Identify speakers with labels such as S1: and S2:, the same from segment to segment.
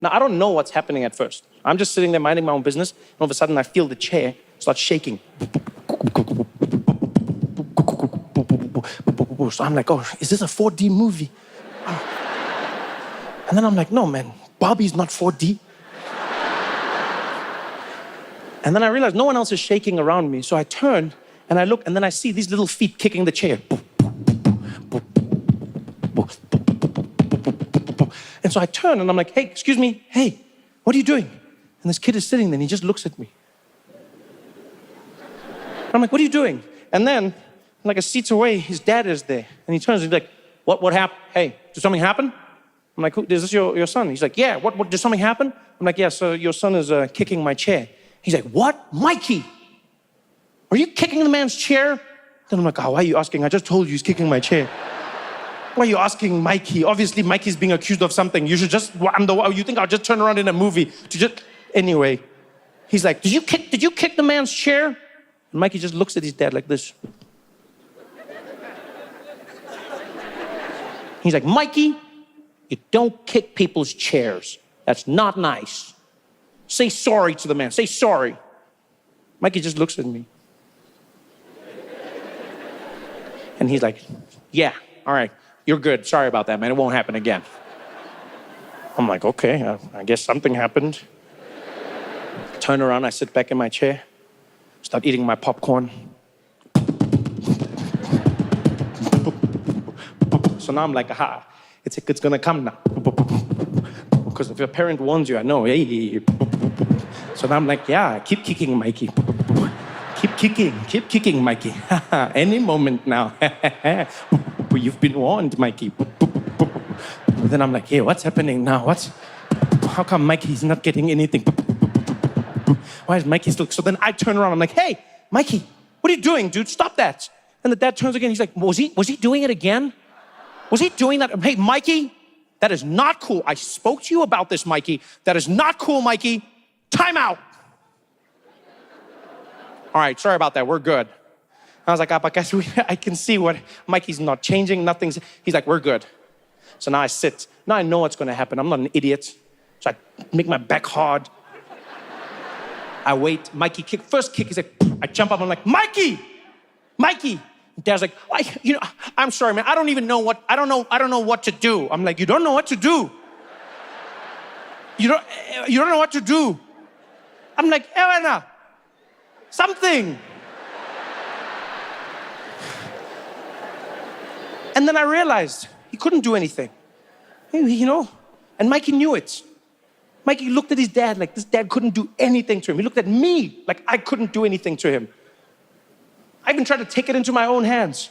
S1: Now, I don't know what's happening at first. I'm just sitting there minding my own business, and all of a sudden I feel the chair start shaking. So I'm like, oh, is this a 4D movie? And then I'm like, no, man, Barbie's not 4D. And then I realized no one else is shaking around me. So I turn and I look and then I see these little feet kicking the chair. And so I turn and I'm like, hey, excuse me, hey, what are you doing? And this kid is sitting there and he just looks at me. And I'm like, what are you doing? And then, like a seat away, his dad is there. And he turns and he's like, what happened? Hey, did something happen? I'm like, is this your son? He's like, yeah, what, did something happen? I'm like, yeah, so your son is kicking my chair. He's like, what? Mikey, are you kicking the man's chair? Then I'm like, oh, why are you asking? I just told you he's kicking my chair. Why are you asking Mikey? Obviously, Mikey's being accused of something. You should just, you think I'll just turn around in a movie to just, anyway. He's like, did you kick the man's chair? And Mikey just looks at his dad like this. He's like, Mikey, you don't kick people's chairs. That's not nice. Say sorry to the man. Say sorry. Mikey just looks at me. And he's like, yeah, all right. You're good. Sorry about that, man. It won't happen again. I'm like, okay, I guess something happened. Turn around, I sit back in my chair, start eating my popcorn. So now I'm like, aha, it's gonna come now. Because if your parent warns you, I know, hey. So now I'm like, yeah, keep kicking, Mikey. Keep kicking, Mikey. Any moment now. You've been warned, Mikey. Then I'm like, hey, what's happening now? How come Mikey's not getting anything? Why is Mikey still? So then I turn around, I'm like, hey, Mikey, what are you doing, dude? Stop that. And the dad turns again, he's like, was he doing it again? Was he doing that? Hey, Mikey, that is not cool. I spoke to you about this, Mikey. That is not cool, Mikey. Time out. All right, sorry about that. We're good. I was like, I can see what Mikey's not changing. Nothing's. He's like, we're good. So now I sit. Now I know what's going to happen. I'm not an idiot. So I make my back hard. I wait. Mikey first kick. He's like, I jump up. I'm like, Mikey. Dad's like, I'm sorry, man. I don't know what to do. I'm like, you don't know what to do. You don't know what to do. I'm like, Elena, something. And then I realized he couldn't do anything, and Mikey knew it. Mikey looked at his dad like this dad couldn't do anything to him. He looked at me like I couldn't do anything to him. I even tried to take it into my own hands.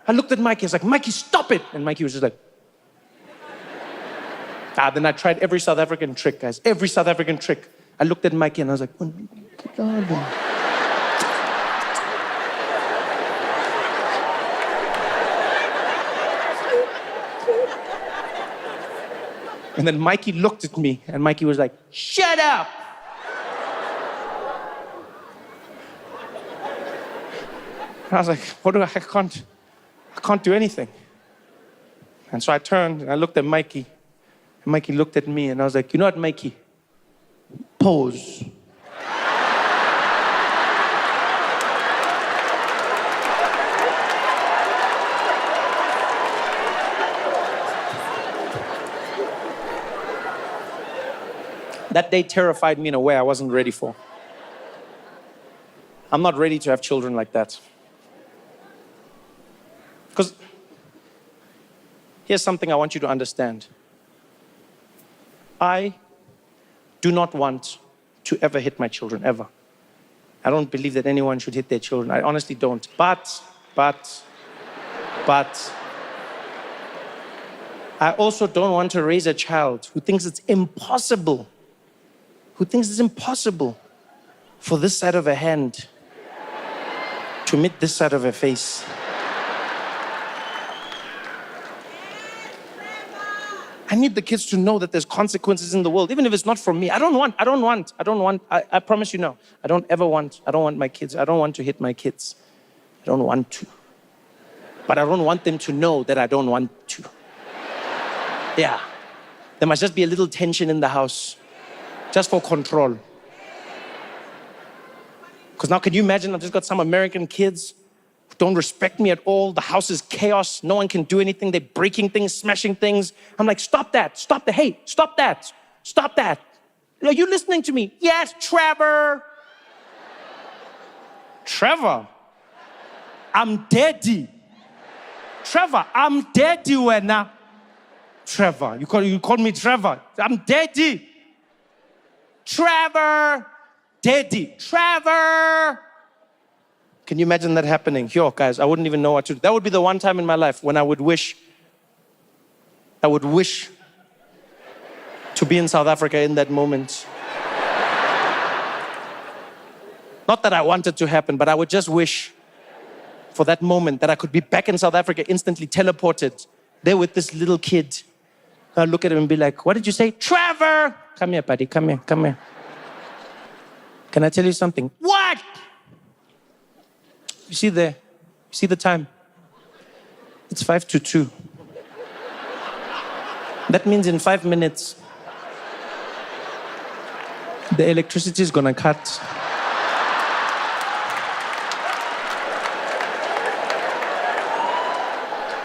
S1: I looked at Mikey, I was like, Mikey, stop it. And Mikey was just like, then I tried every South African trick, guys, every South African trick. I looked at Mikey and I was like, and then Mikey looked at me and Mikey was like, shut up. And I was like, I can't do anything. And so I turned and I looked at Mikey. And Mikey looked at me and I was like, you know what, Mikey? Pose. That day terrified me in a way I wasn't ready for. I'm not ready to have children like that. Because here's something I want you to understand. I do not want to ever hit my children, ever. I don't believe that anyone should hit their children. I honestly don't. But, I also don't want to raise a child who thinks it's impossible, for this side of a hand to meet this side of a face. I need the kids to know that there's consequences in the world, even if it's not from me. I promise you now, I don't want my kids, I don't want to hit my kids. I don't want to. But I don't want them to know that I don't want to. Yeah. There must just be a little tension in the house, just for control. Because now, can you imagine, I've just got some American kids who don't respect me at all. The house is chaos. No one can do anything. They're breaking things, smashing things. I'm like, stop that. Stop that. Hey, stop that. Stop that. Are you listening to me? Yes, Trevor. Trevor, I'm daddy. Trevor, I'm daddy when now. Trevor, you call me Trevor. I'm daddy. Trevor, daddy. Trevor. Can you imagine that happening? Yo, guys, I wouldn't even know what to do. That would be the one time in my life when I would wish to be in South Africa in that moment. Not that I want it to happen, but I would just wish for that moment that I could be back in South Africa, instantly teleported, there with this little kid. I'd look at him and be like, what did you say? Trevor! Come here, buddy, come here, come here. Can I tell you something? What? You see there? You see the time? It's 5 to 2. That means in 5 minutes, the electricity is gonna cut.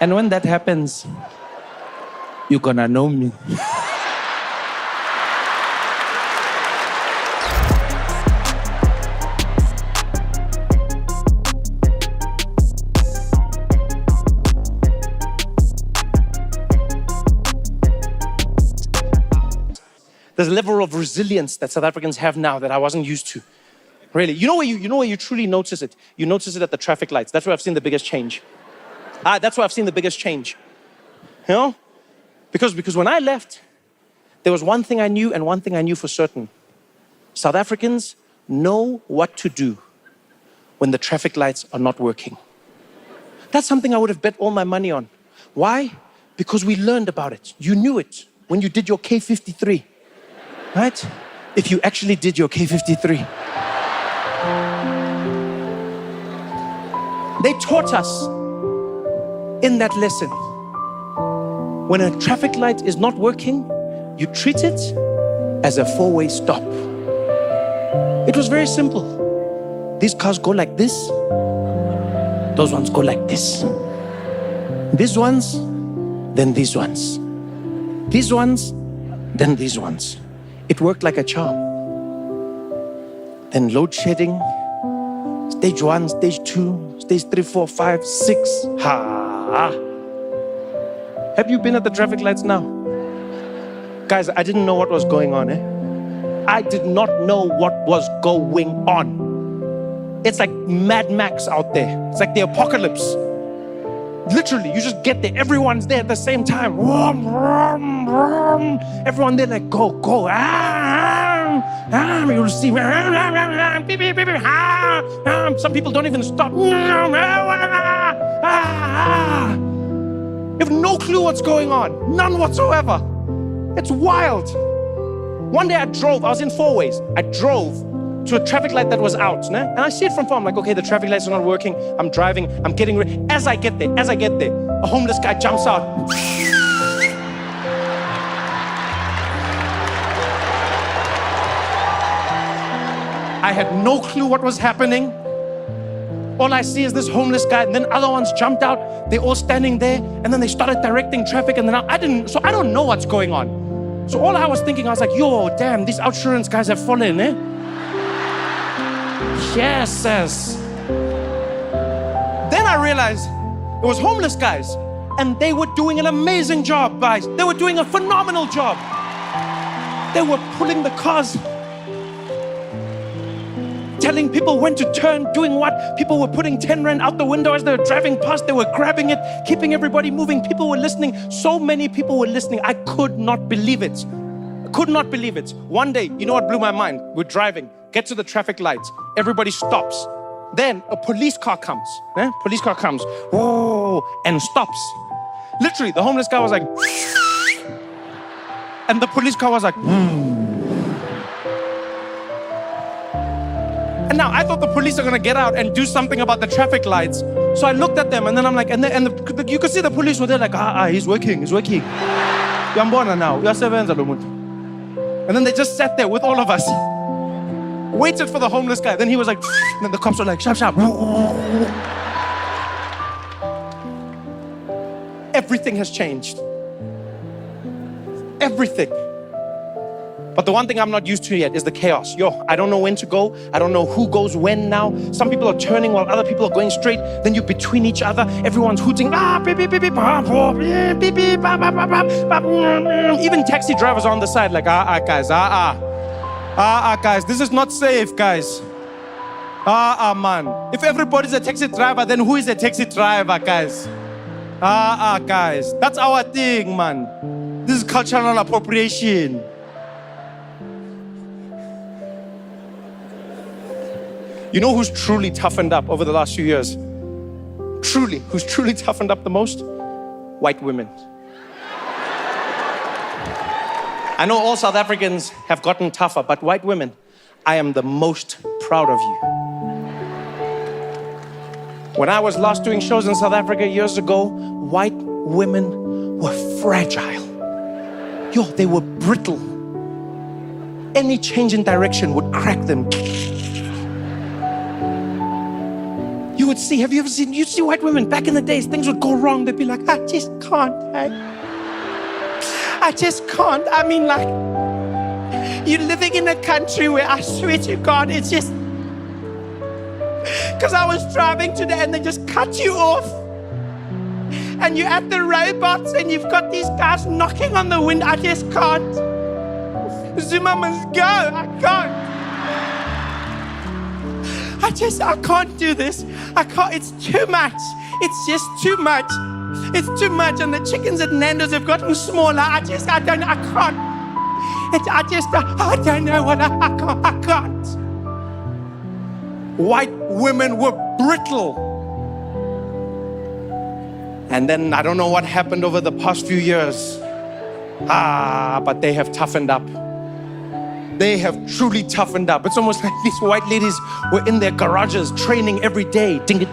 S1: And when that happens, you're gonna know me. There's a level of resilience that South Africans have now that I wasn't used to. Really. You know where you truly notice it? You notice it at the traffic lights. That's where I've seen the biggest change. That's where I've seen the biggest change. You know? Because when I left, there was one thing I knew and one thing I knew for certain. South Africans know what to do when the traffic lights are not working. That's something I would have bet all my money on. Why? Because we learned about it. You knew it when you did your K53. Right? If you actually did your K53. They taught us in that lesson. When a traffic light is not working, you treat it as a four-way stop. It was very simple. These cars go like this. Those ones go like this. These ones, then these ones. These ones, then these ones. It worked like a charm. Then load shedding, stage 1, stage 2, stage 3, 4, 5, 6. Have you been at the traffic lights now? Guys, I didn't know what was going on. I did not know what was going on. It's like Mad Max out there. It's like the apocalypse. Literally, you just get there. Everyone's there at the same time. Everyone there like, go, go. You'll see. Some people don't even stop. You have no clue what's going on. None whatsoever. It's wild. One day I was in four ways. I drove to a traffic light that was out. And I see it from far. I'm like, okay, the traffic lights are not working. I'm driving. I'm getting ready. As I get there, a homeless guy jumps out. I had no clue what was happening. All I see is this homeless guy, and then other ones jumped out. They're all standing there, and then they started directing traffic, and then I don't know what's going on. So all I was thinking, I was like, yo, damn, these outsurance guys have fallen, Yes. Then I realized it was homeless guys, and they were doing an amazing job, guys. They were doing a phenomenal job. They were pulling the cars, telling people when to turn, doing what. People were putting 10 rand out the window as they were driving past. They were grabbing it, keeping everybody moving. People were listening. So many people were listening. I could not believe it. I could not believe it. One day, you know what blew my mind? We're driving, get to the traffic lights. Everybody stops. Then a police car comes. Police car comes. Whoa, and stops. Literally, the homeless guy was like, and the police car was like, And now I thought the police are gonna get out and do something about the traffic lights. So I looked at them, and then I'm like, and you could see the police were there like, he's working. Uyambona now, uyasebenza lo muntu. And then they just sat there with all of us, waited for the homeless guy. Then he was like, and then the cops were like, sharp, sharp. Everything has changed. Everything. But the one thing I'm not used to yet is the chaos. I don't know when to go. I don't know who goes when now. Some people are turning while other people are going straight. Then you're between each other. Everyone's hooting. Beep, beep, beep, beep, beep, beep, even taxi drivers are on the side like, guys, guys, this is not safe, guys. Man. If everybody's a taxi driver, then who is a taxi driver, guys? Guys, that's our thing, man. This is cultural appropriation. You know who's truly toughened up over the last few years? Who's truly toughened up the most? White women. I know all South Africans have gotten tougher, but white women, I am the most proud of you. When I was last doing shows in South Africa years ago, white women were fragile. They were brittle. Any change in direction would crack them. You would see, you see white women back in the days, things would go wrong. They'd be like, I just can't. I just can't. I mean, like, you're living in a country where I swear to God, it's just, because I was driving today and they just cut you off. And you're at the robots and you've got these guys knocking on the window. I just can't. Zuma must go. I can't. I can't do this. I can't. It's too much. It's just too much. It's too much. And the chickens at Nando's have gotten smaller. I don't know what I can't. White women were brittle. And then I don't know what happened over the past few years. But they have toughened up. They have truly toughened up. It's almost like these white ladies were in their garages training every day. Because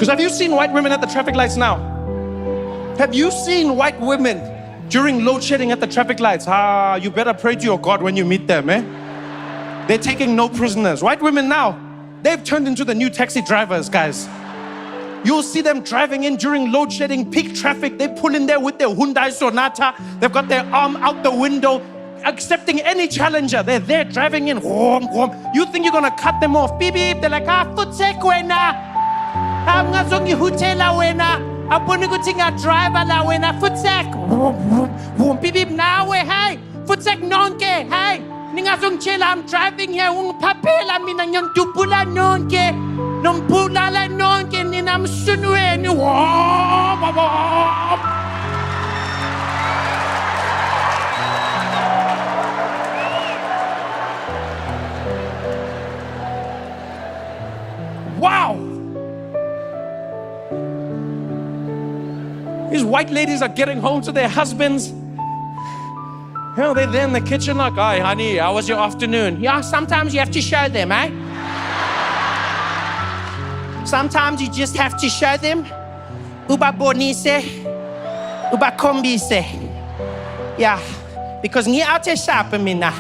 S1: have you seen white women at the traffic lights now? Have you seen white women during load shedding at the traffic lights? You better pray to your God when you meet them, eh? They're taking no prisoners. White women now, they've turned into the new taxi drivers, guys. You'll see them driving in during load shedding, peak traffic. They pull in there with their Hyundai Sonata. They've got their arm out the window, accepting any challenger. They're there driving in. You think you're gonna cut them off? Beep, beep. They're like, futsek wena. Ngazongi hutela wena. Abone ukuthi driver la wena futsek. Beep, beep. Nawe, hey. Futsek nonke, hey. Ningazongitshela I'm driving here. Ungiphaphela mina ngiyangidubula nonke. Nombulala nonke nina msunweni. Wow! These white ladies are getting home to their husbands. They're there in the kitchen like, hi, honey, how was your afternoon? Yeah, sometimes you have to show them, eh? Sometimes you just have to show them. Uba bonise, uba kombise. Yeah, because ni out sharp mina.